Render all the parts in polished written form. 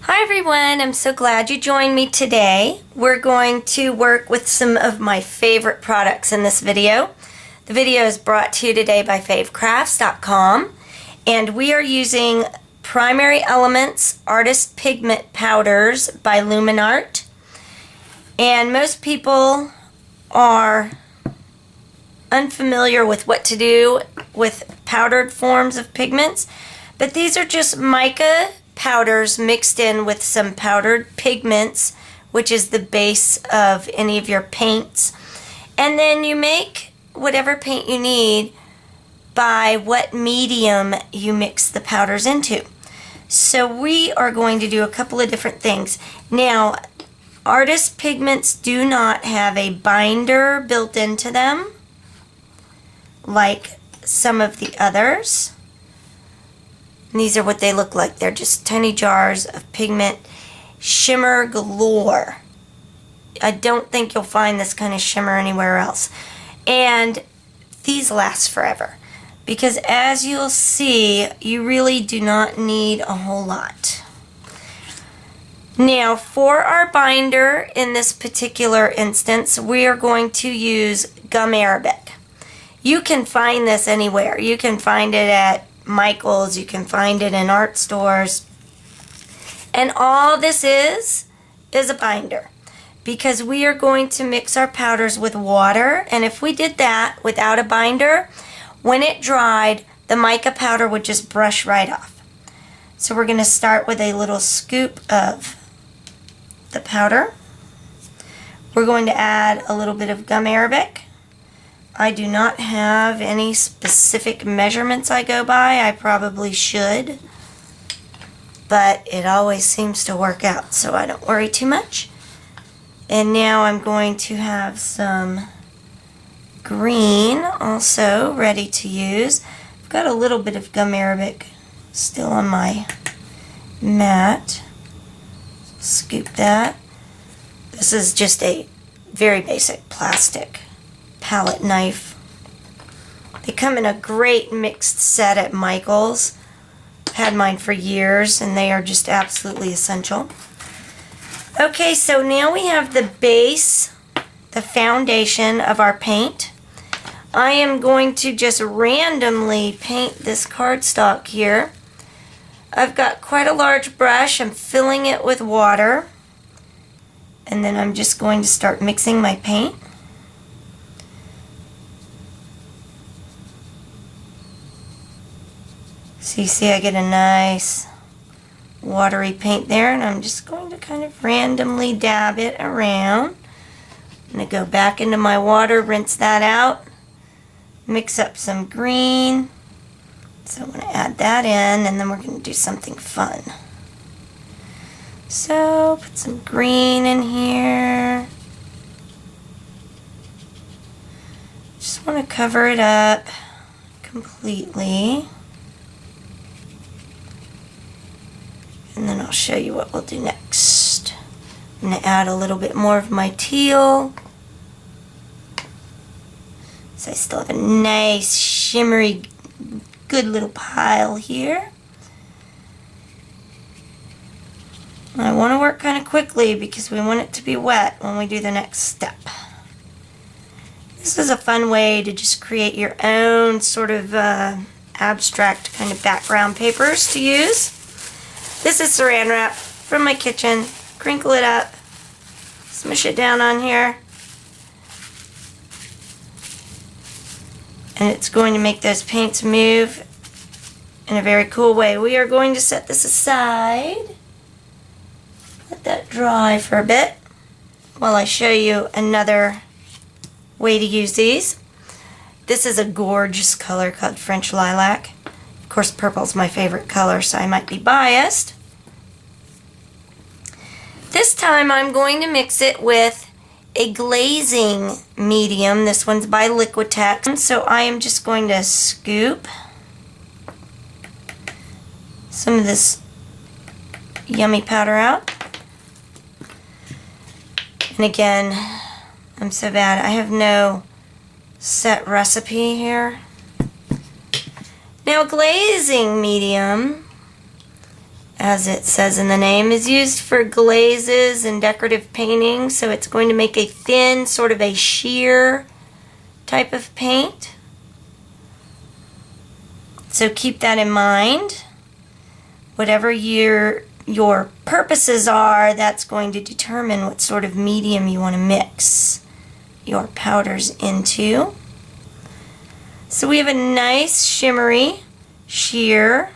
Hi everyone, I'm so glad you joined me today. We're going to work with some of my favorite products in this video. The video is brought to you today by favecrafts.com, and we are using Primary Elements Artist Pigment Powders by Luminarte. And most people are unfamiliar with what to do with powdered forms of pigments, but these are just mica powders mixed in with some powdered pigments, which is the base of any of your paints. And then you make whatever paint you need by what medium you mix the powders into. So we are going to do a couple of different things. Now, artist pigments do not have a binder built into them like some of the others. And these are what they look like. They're just tiny jars of pigment, shimmer galore. I don't think you'll find this kind of shimmer anywhere else. And these last forever, because as you'll see, you really do not need a whole lot. Now, for our binder in this particular instance, we are going to use gum arabic. You can find this anywhere. You can find it at Michael's, you can find it in art stores. And all this is a binder, because we are going to mix our powders with water, and if we did that without a binder, when it dried, the mica powder would just brush right off. So we're going to start with a little scoop of the powder. We're going to add a little bit of gum arabic. I do not have any specific measurements I go by. I probably should, but it always seems to work out, so I don't worry too much. And now I'm going to have some green also ready to use. I've got a little bit of gum arabic still on my mat. Scoop that. This is just a very basic plastic palette knife. They come in a great mixed set at Michael's. I've had mine for years and they are just absolutely essential. Okay, so now we have the base, the foundation of our paint. I am going to just randomly paint this cardstock here. I've got quite a large brush. I'm filling it with water, and then I'm just going to start mixing my paint. So you see I get a nice watery paint there, and I'm just going to kind of randomly dab it around. I'm going to go back into my water, rinse that out, mix up some green. So I'm going to add that in, and then we're going to do something fun. So put some green in here. Just want to cover it up completely. And then I'll show you what we'll do next. I'm going to add a little bit more of my teal. So I still have a nice shimmery, good little pile here. I want to work kind of quickly because we want it to be wet when we do the next step. This is a fun way to just create your own sort of abstract kind of background papers to use. This is saran wrap from my kitchen. Crinkle it up, smush it down on here, and it's going to make those paints move in a very cool way. We are going to set this aside, let that dry for a bit while I show you another way to use these. This is a gorgeous color called French Lilac. Of course, purple's my favorite color, so I might be biased. This time I'm going to mix it with a glazing medium. This one's by Liquitex. So I am just going to scoop some of this yummy powder out. And again, I'm so bad. I have no set recipe here. Now, glazing medium as it says in the name, is used for glazes and decorative painting. So it's going to make a thin, sort of a sheer type of paint. So keep that in mind. Whatever your purposes are, that's going to determine what sort of medium you want to mix your powders into. So we have a nice shimmery, sheer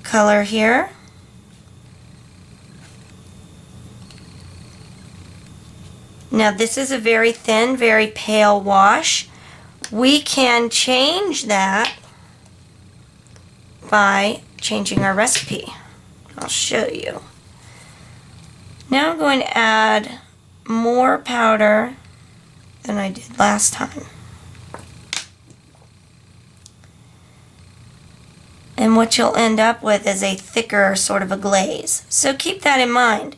color here. Now this is a very thin, very pale wash. We can change that by changing our recipe. I'll show you. Now I'm going to add more powder than I did last time. And what you'll end up with is a thicker sort of a glaze. So keep that in mind.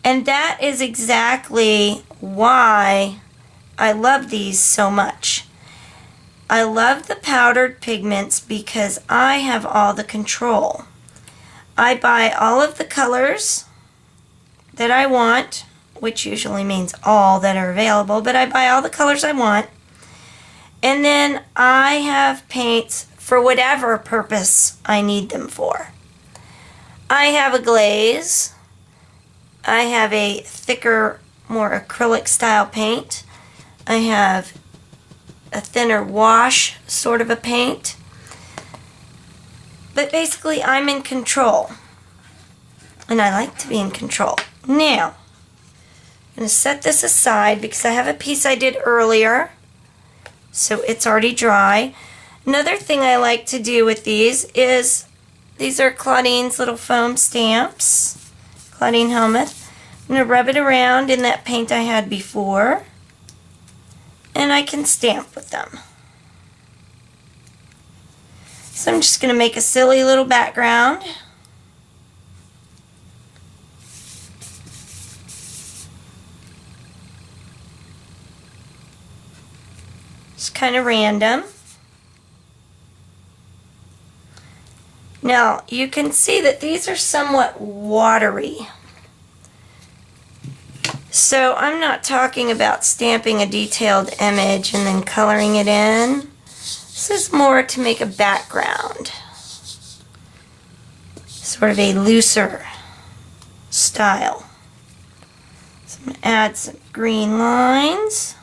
And that is exactly why I love these so much. I love the powdered pigments because I have all the control. I buy all of the colors that I want, which usually means all that are available, but I buy all the colors I want. And then I have paints for whatever purpose I need them for. I have a glaze. I have a thicker, more acrylic style paint. I have a thinner wash sort of a paint. But basically I'm in control. And I like to be in control. Now, I'm going to set this aside because I have a piece I did earlier. So it's already dry. Another thing I like to do with these is, these are Claudine's little foam stamps. Claudine Helmuth. I'm going to rub it around in that paint I had before. And I can stamp with them. So I'm just going to make a silly little background. Just kind of random. Now you can see that these are somewhat watery. So I'm not talking about stamping a detailed image and then coloring it in. This is more to make a background. Sort of a looser style. So I'm going to add some green lines.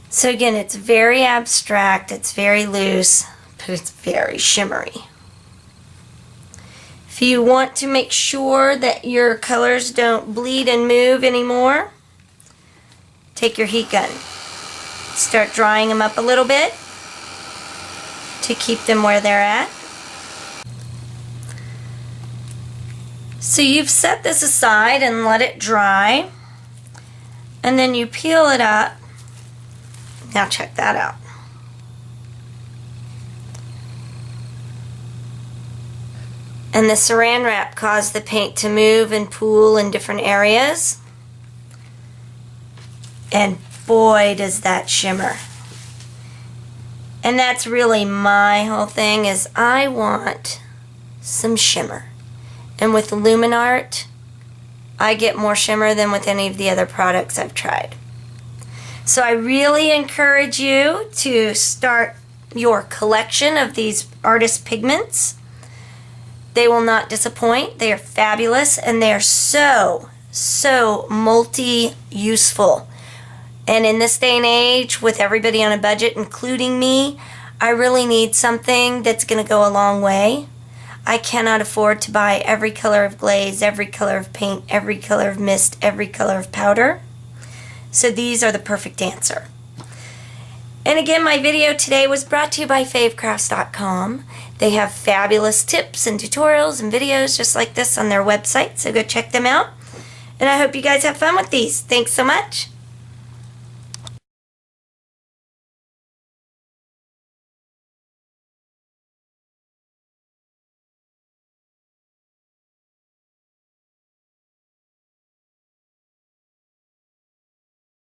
So again, it's very abstract, it's very loose, but it's very shimmery. If you want to make sure that your colors don't bleed and move anymore, take your heat gun. Start drying them up a little bit to keep them where they're at. So you've set this aside and let it dry, and then you peel it up. Now check that out. And the saran wrap caused the paint to move and pool in different areas. And boy, does that shimmer. And that's really my whole thing, is I want some shimmer. And with Luminarte, I get more shimmer than with any of the other products I've tried. So I really encourage you to start your collection of these artist pigments. They will not disappoint. They are fabulous, and they are so multi-useful. And in this day and age, with everybody on a budget, including me, I really need something that's going to go a long way. I cannot afford to buy every color of glaze, every color of paint, every color of mist, every color of powder. So these are the perfect answer. And again, my video today was brought to you by favecrafts.com. They have fabulous tips and tutorials and videos just like this on their website, so go check them out. And I hope you guys have fun with these. Thanks so much.